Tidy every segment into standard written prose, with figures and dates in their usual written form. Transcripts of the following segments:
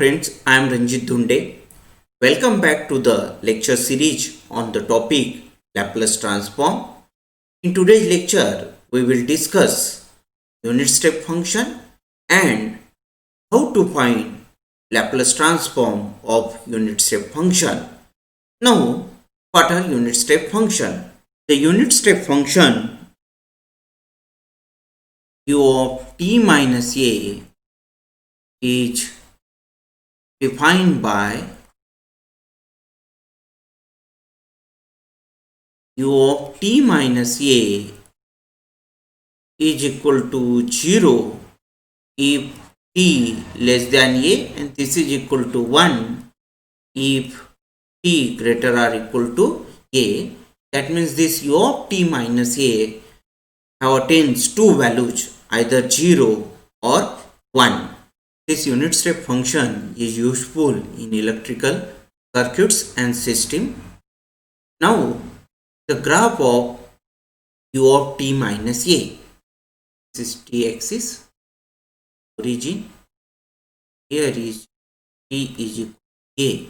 friends, I am Ranjit Dhunde. Welcome back to the lecture series on the topic Laplace transform. In today's lecture, we will discuss unit step function and how to find Laplace transform of unit step function. Now, what are unit step function? The unit step function u of t minus a is defined by u of t minus a is equal to 0 if t less than a, and this is equal to 1 if t greater or equal to a. That means this u of t minus a attains two values, either 0 or 1. This unit step function is useful in electrical circuits and system. Now, the graph of u of t minus a. This is t-axis, origin. Here is t is equal to a.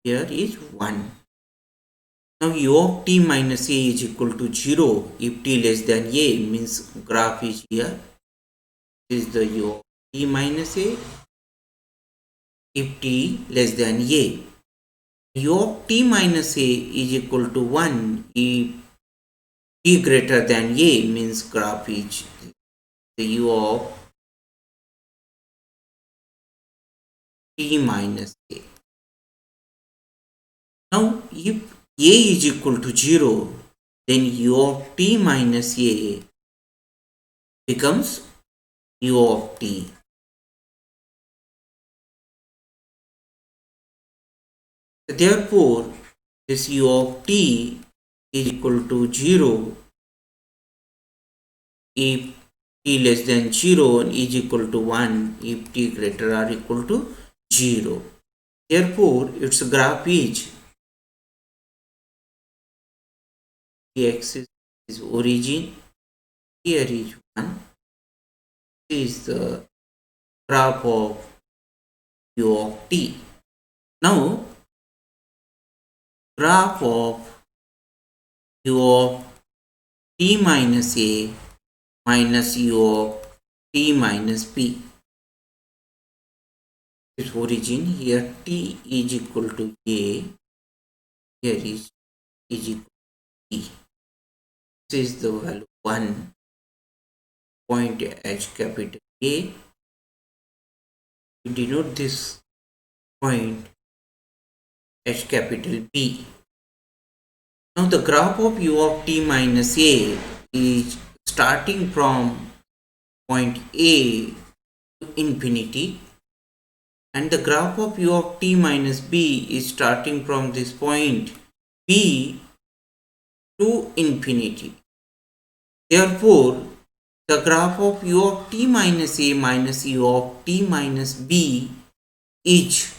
Here is 1. Now u of t minus a is equal to 0 if t less than a, means graph is here. This is the u of t minus a if t less than a. U of t minus a is equal to 1 if t greater than a, means graph is the u of t minus a. Now if a is equal to 0, then u of t minus a becomes u of t. Therefore, this u of t is equal to 0 if t less than 0 and is equal to 1 if t greater or equal to 0. Therefore, its graph is t-axis is origin, here is 1. This is the graph of u of t. Now, graph of u of t minus a minus u of t minus b. This origin, here t is equal to a, here is equal to t. This is the value 1. Point as capital A. We denote this point as capital B. Now the graph of u of t minus a is starting from point A to infinity, and the graph of u of t minus b is starting from this point B to infinity. Therefore, the graph of u of t minus a minus u of t minus b is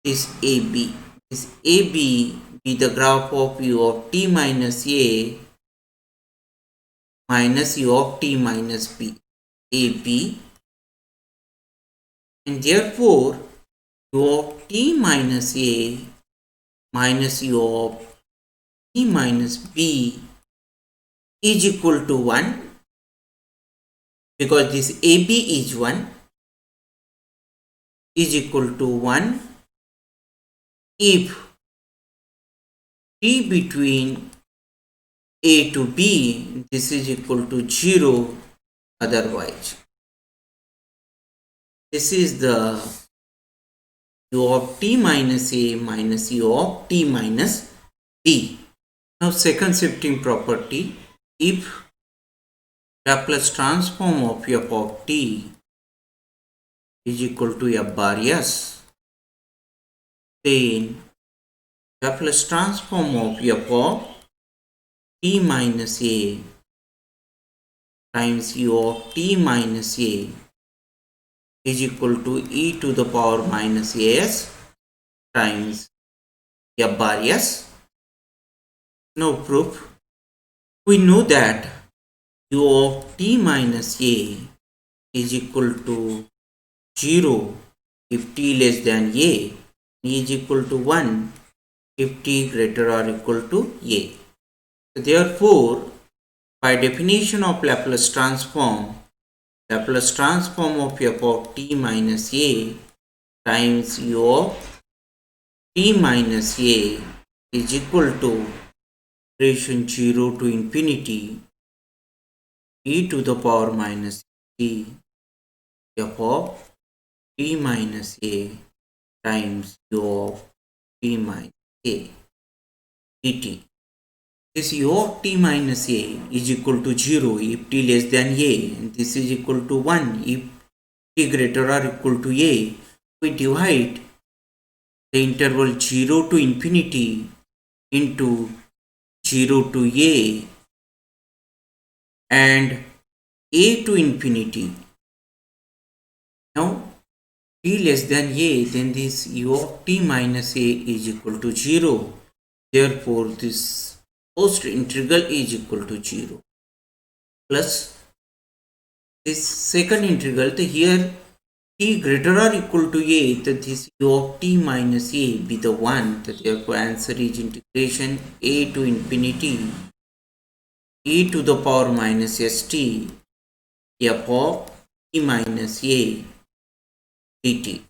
this AB. This AB be the graph of u of t minus a minus u of t minus b, AB, and therefore u of t minus a minus u of t minus b is equal to 1, because this AB is 1, is equal to 1 if t between a to b, this is equal to 0 otherwise. This is the u of t minus a minus u of t minus b. Now second shifting property, if Laplace transform of f of t is equal to f bar s, then Laplace transform of f of t minus a times u of t minus a is equal to e to the power minus as times f bar s. Now proof. We know that u of t minus a is equal to 0 if t less than a, is equal to 1 if t greater or equal to a. Therefore, by definition of Laplace transform of f of t minus a times u of t minus a is equal to relation 0 to infinity e to the power minus t f of t minus a times u of t minus a dt. This u of t minus a is equal to 0 if t less than a, and this is equal to 1 if t greater or equal to a. We divide the interval 0 to infinity into 0 to a and a to infinity. Now t less than a, then this u of t minus a is equal to 0. Therefore, this first integral is equal to 0 plus this second integral. Here t greater or equal to a, that this u of t minus a be the 1. Therefore, answer is integration a to infinity e to the power minus st f of t minus a dt.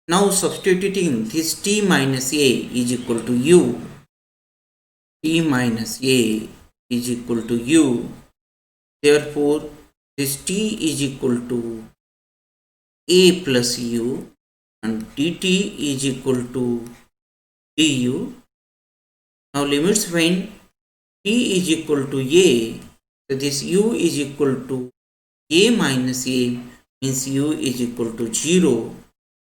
Now substituting this t minus a is equal to u, t minus a is equal to u. Therefore, this t is equal to a plus u and dt is equal to du. Now limits when t is equal to a, so this u is equal to a minus a, means u is equal to 0,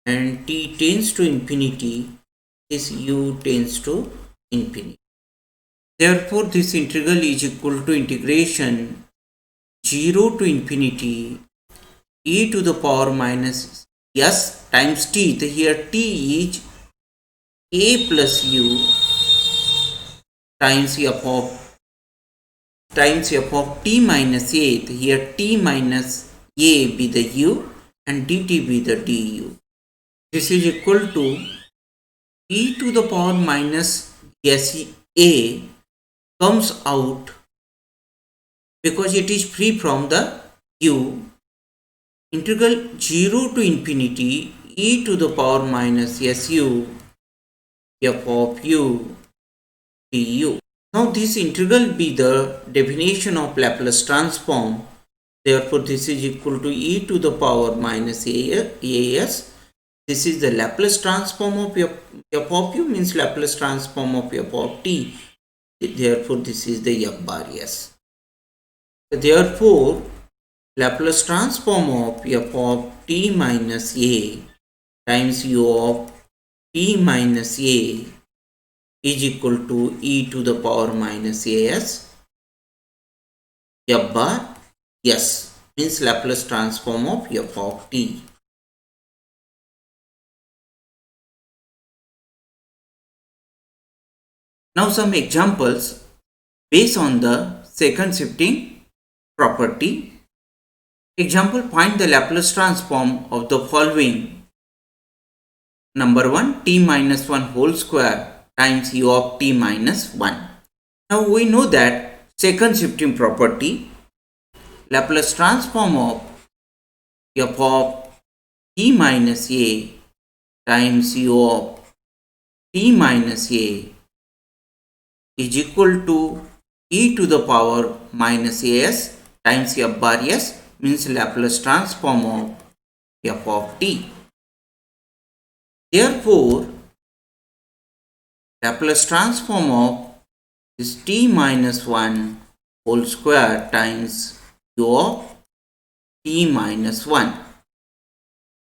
and t tends to infinity, this u tends to infinity. Therefore, this integral is equal to integration 0 to infinity e to the power minus s times t. Here t is a plus u times f of t minus a. Here t minus a be the u and dt be the du. This is equal to e to the power minus s a comes out because it is free from the u. Integral 0 to infinity e to the power minus su f of u du. Now this integral be the definition of Laplace transform. Therefore, this is equal to e to the power minus as. This is the Laplace transform of f of u, means Laplace transform of f of t. Therefore, this is the f bar s. Therefore, Laplace transform of f of t minus a times u of t minus a is equal to e to the power minus as f bar s, means Laplace transform of f of t. Now some examples based on the second shifting property. Example, find the Laplace transform of the following. Number 1, t minus 1 whole square times u of t minus 1. Now we know that second shifting property, Laplace transform of f of t minus a times u of t minus a is equal to e to the power minus as times f bar s, means Laplace transform of f of t. Therefore, Laplace transform of is t minus 1 whole square times u of t minus 1.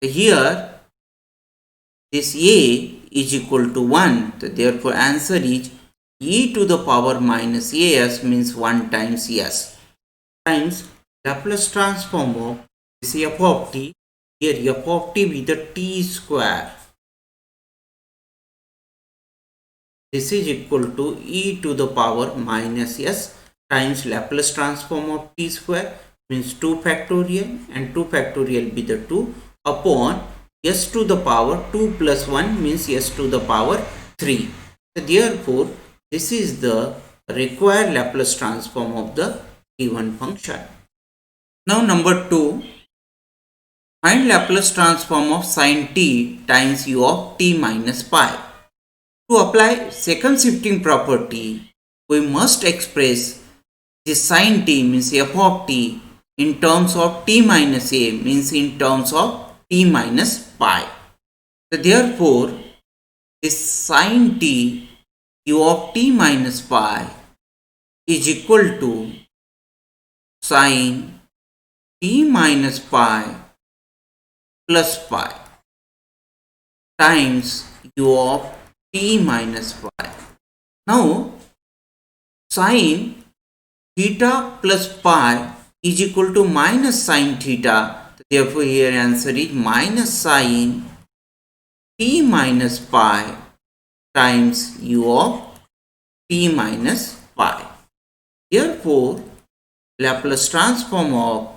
Here this a is equal to 1. Therefore, answer is e to the power minus as, means 1 times s, times Laplace transform of this f of t. Here f of t be the t square. This is equal to e to the power minus s times Laplace transform of t square, means 2 factorial, and 2 factorial be the 2. upon s to the power 2 plus 1 means s to the power 3. So therefore, this is the required Laplace transform of the given function. Now number 2, find Laplace transform of sin t times u of t minus pi. To apply second shifting property, we must express this sin t means f of t in terms of t minus a means in terms of t minus pi. So therefore, this sin t u of t minus pi is equal to sin t minus pi plus pi times u of t minus pi. Now, sin theta plus pi is equal to minus sin theta. Therefore, here answer is minus sin t minus pi times u of t minus pi. Therefore, Laplace transform of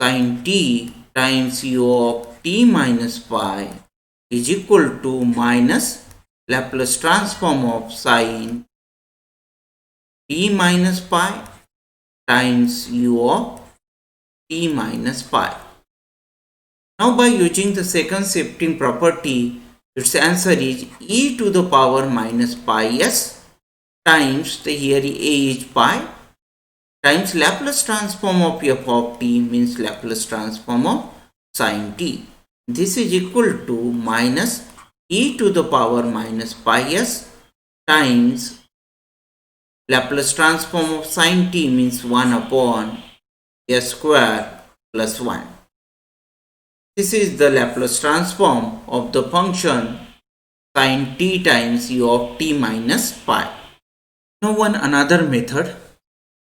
sin t times u of t minus pi is equal to minus Laplace transform of sin t minus pi times u of t minus pi. Now by using the second shifting property, its answer is e to the power minus pi s times the here a is pi times Laplace transform of f of t means Laplace transform of sin t. This is equal to minus e to the power minus pi s times Laplace transform of sin t means 1 upon s square plus 1. This is the Laplace transform of the function sin t times u of t minus pi. Now one another method.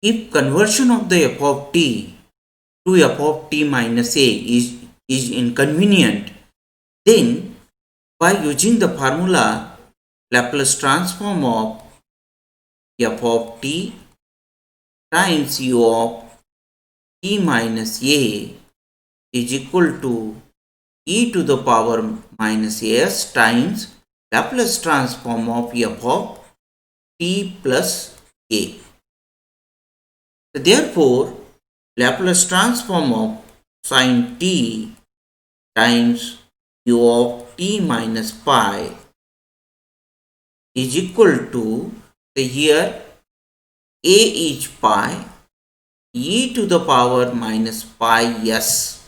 If conversion of the f of t to f of t minus a is inconvenient, then by using the formula Laplace transform of f of t times u of t minus a is equal to e to the power minus s times Laplace transform of f of t plus a. Therefore, Laplace transform of sin t times u of t minus pi is equal to, here a is pi, e to the power minus pi s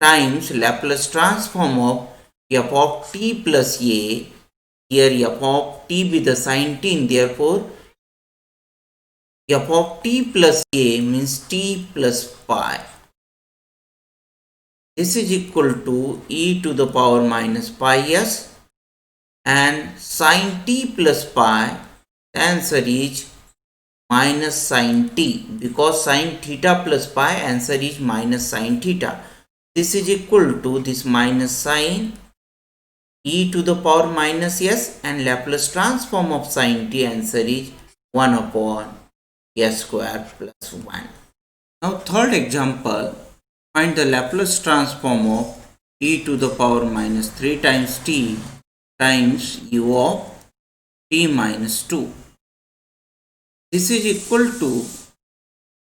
times Laplace transform of f of t plus a. Here f of t be the sin t, therefore f of t plus a means t plus pi. This is equal to e to the power minus pi s, and sin t plus pi, the answer is minus sin t, because sin theta plus pi, answer is minus sin theta. This is equal to this minus sin e to the power minus s, and Laplace transform of sin t, answer is 1 upon s square plus 1. Now third example, find the Laplace transform of e to the power minus 3 times t times u of t minus 2. This is equal to,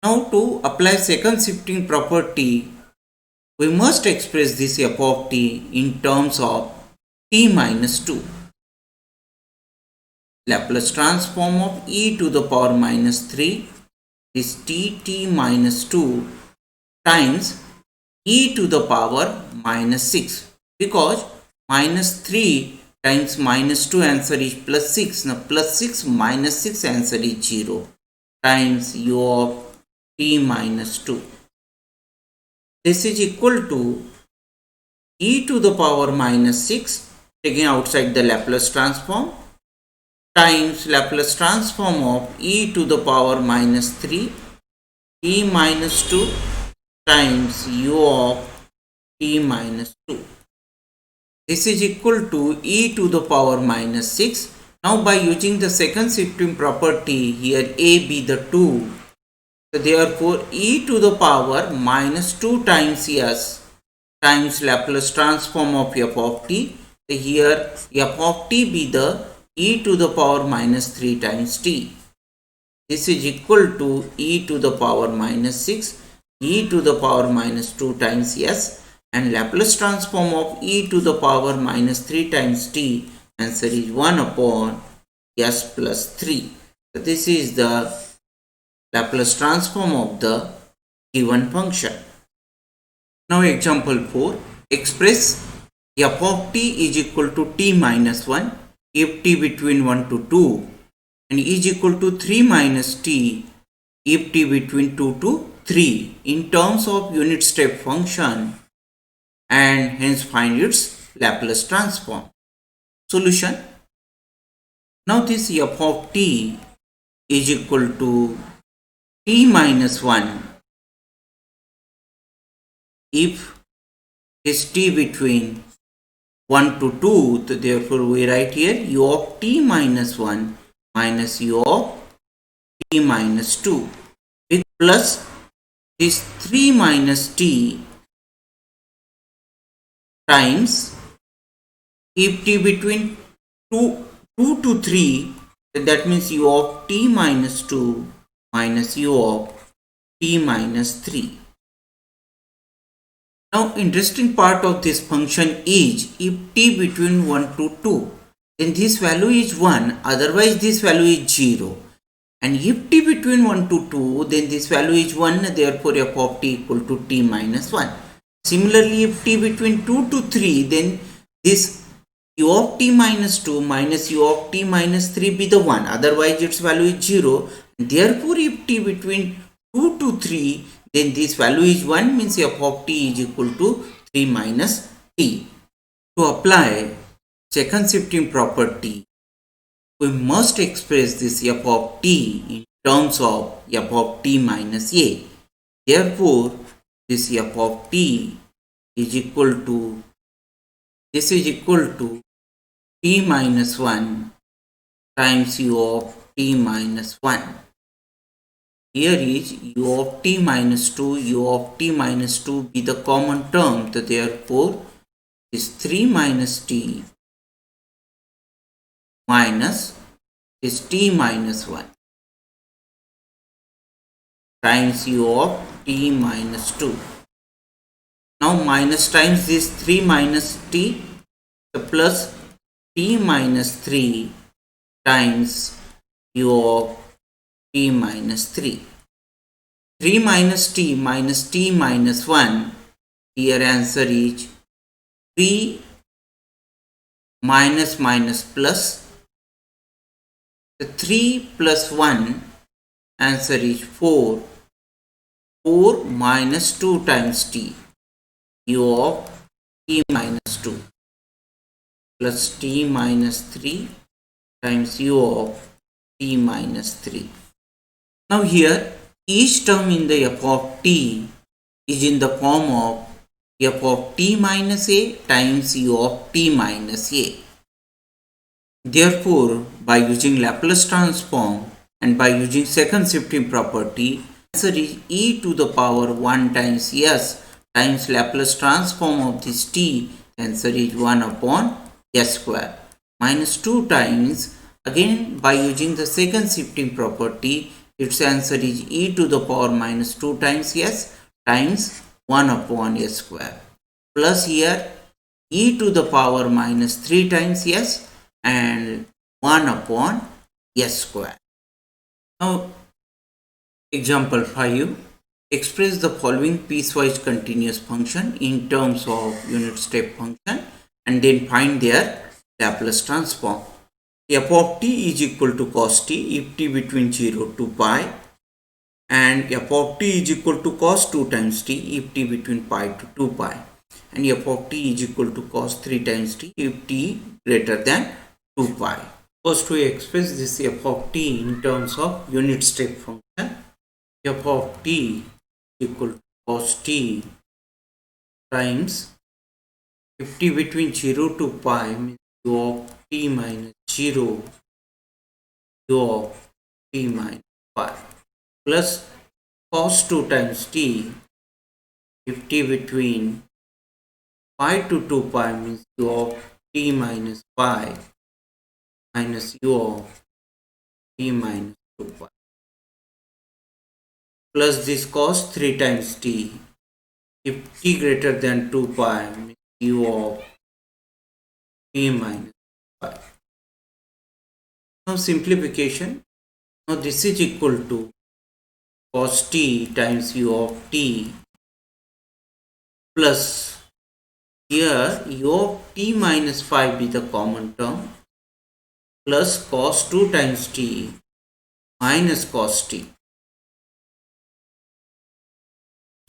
now to apply second shifting property, we must express this f of t in terms of t minus 2. Laplace transform of e to the power minus 3 is t minus 2 times e to the power minus 6, because minus 3 times minus 2, answer is plus 6. Now plus 6 minus 6, answer is 0 times u of t minus 2. This is equal to e to the power minus 6 taking outside the Laplace transform times Laplace transform of e to the power minus 3 t minus 2 times u of t minus 2. This is equal to e to the power minus 6. Now by using the second shifting property, here a be the 2. So therefore e to the power minus 2 times s times Laplace transform of f of t. So here f of t be the e to the power minus 3 times t. This is equal to e to the power minus 6, e to the power minus 2 times s, and Laplace transform of e to the power minus 3 times t. Answer is 1 upon s plus 3. So this is the Laplace transform of the given function. Now example 4. Express f of t is equal to t minus 1 if t between 1 to 2 and is equal to 3 minus t if t between 2 to 3 in terms of unit step function, and hence find its Laplace transform. Solution. Now this f of t is equal to t minus 1 if is t between 1 to 2. So therefore we write here u of t minus 1 minus u of t minus 2 with plus this 3 minus t times if t between 2 to 3, that means u of t minus 2 minus u of t minus 3. Now interesting part of this function is if t between 1 to 2, then this value is 1, otherwise this value is 0. And if t between 1 to 2, then this value is 1, therefore f of t equal to t minus 1. Similarly, if t between 2 to 3, then this u of t minus 2 minus u of t minus 3 be the 1, otherwise its value is 0. Therefore, if t between 2 to 3, then this value is 1, means f of t is equal to 3 minus t. To apply second shifting property, we must express this f of t in terms of f of t minus a. Therefore, this f of t is equal to, this is equal to t minus 1 times u of t minus 1. Here is u of t minus 2, u of t minus 2 be the common term. So therefore, is 3 minus t minus is t minus 1 times u of t minus 2. Now minus times this 3 minus t, so plus t minus 3 times u of t minus 3. 3 minus t minus 1. Here answer is 3 minus minus plus. The 3 plus 1, answer is 4. 4 minus 2 times t, u of t minus 2 plus t minus 3 times u of t minus 3. Now here each term in the f of t is in the form of f of t minus a times u of t minus a. Therefore, by using Laplace transform and by using second shifting property, answer is e to the power 1 times s times Laplace transform of this t. Answer is 1 upon s square minus 2 times, again by using the second shifting property, its answer is e to the power minus 2 times s times 1 upon s square, plus here e to the power minus 3 times s and 1 upon s square. Now example 5. Express the following piecewise continuous function in terms of unit step function and then find their Laplace transform. F of t is equal to cos t if t between 0 to pi, and f of t is equal to cos 2 times t if t between pi to 2 pi, and f of t is equal to cos 3 times t if t greater than 2 pi. First we express this f of t in terms of unit step function. F of t equal to cos t times if t between 0 to pi means u of t minus 0 u of t minus pi plus cos 2 times t if t between pi to 2 pi means u of t minus pi minus u of t minus 2 pi plus this cos 3 times t. If t greater than 2 pi means u of t minus pi. Now simplification. Now this is equal to cos t times u of t plus here u of t minus 5 be the common term plus cos 2 times t minus cos t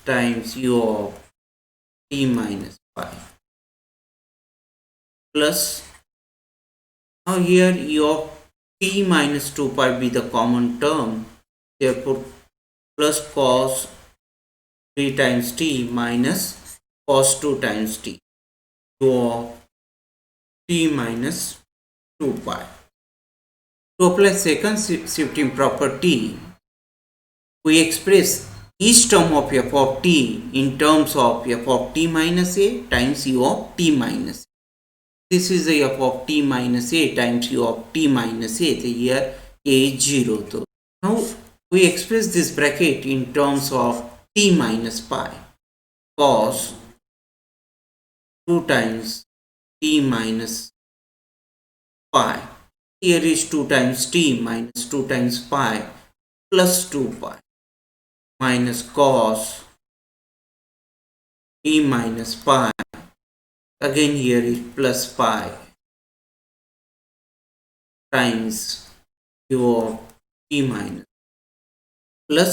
times u of t minus 5 plus now here u of t minus 2 pi be the common term, therefore plus cos 3 times t minus cos 2 times t u of t minus 2 pi. To apply second shifting property, we express each term of f of t in terms of f of t minus a times u of t minus a. This is the f of t minus a times u of t minus a. The here a is 0. Though. Now we express this bracket in terms of t minus pi cos 2 times t minus pi. Here is 2 times t minus 2 times pi plus 2 pi minus cos t minus pi. Again here is plus pi times u of t minus plus.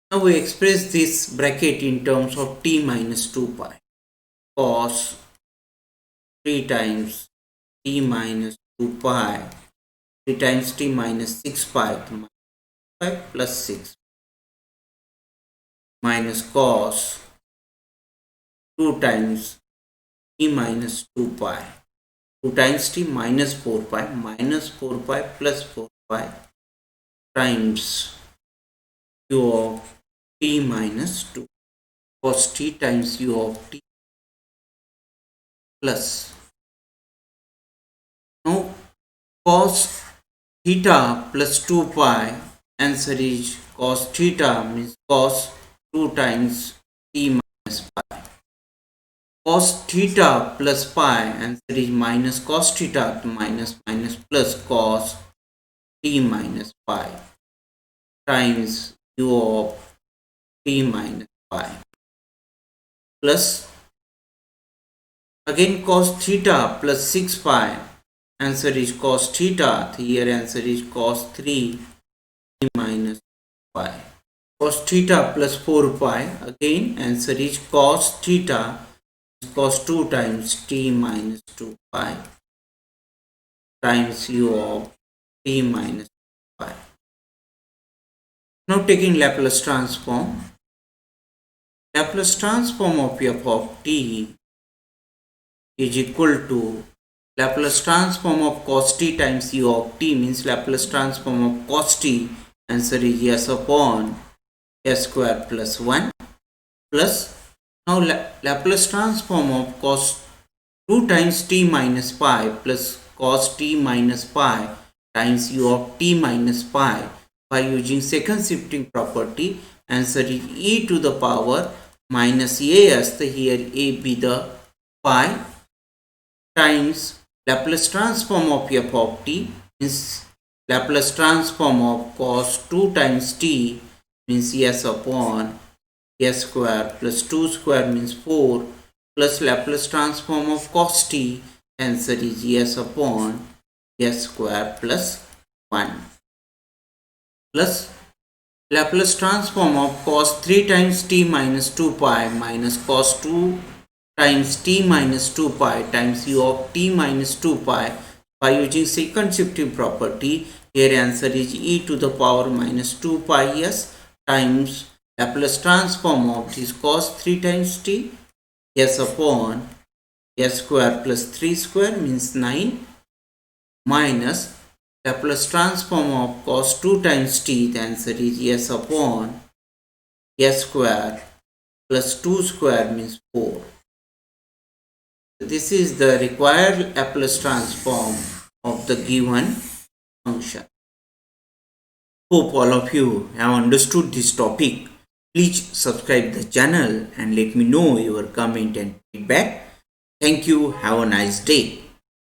Now we express this bracket in terms of t minus 2 pi cos 3 times t minus 2 pi 3 times t minus 6 pi 5 plus 6 minus cos 2 times t minus 2 pi 2 times t minus 4 pi minus 4 pi plus 4 pi times u of t minus 2 cos t times u of t plus. Now cos theta plus 2 pi, answer is cos theta means cos 2 times t minus pi. Cos theta plus pi, answer is minus cos theta minus minus plus cos t minus pi times u of t minus pi plus again cos theta plus 6 pi, answer is cos theta. Here answer is cos 3 t minus pi. Cos theta plus 4 pi, again answer is cos theta cos 2 times t minus 2 pi times u of t minus pi. Now taking Laplace transform. Laplace transform of f of t is equal to Laplace transform of cos t times u of t means Laplace transform of cos t, answer is s upon s square plus 1 plus now Laplace transform of cos 2 times t minus pi plus cos t minus pi times u of t minus pi by using second shifting property, answer is e to the power minus as the here a be the pi times Laplace transform of f of t means Laplace transform of cos 2 times t means s upon s square plus 2 square means 4 plus Laplace transform of cos t, answer is s upon s square plus 1 plus Laplace transform of cos 3 times t minus 2 pi minus cos 2 times t minus 2 pi times u of t minus 2 pi by using second shifting property. Here answer is e to the power minus 2 pi s times Laplace transform of this cos 3 times t s upon s square plus 3 square means 9 minus Laplace transform of cos 2 times t, the answer is s upon s square plus 2 square means 4 this is the required Laplace transform of the given function. Hope all of you have understood this topic. Please subscribe the channel and let me know your comment and feedback. Thank you. Have a nice day.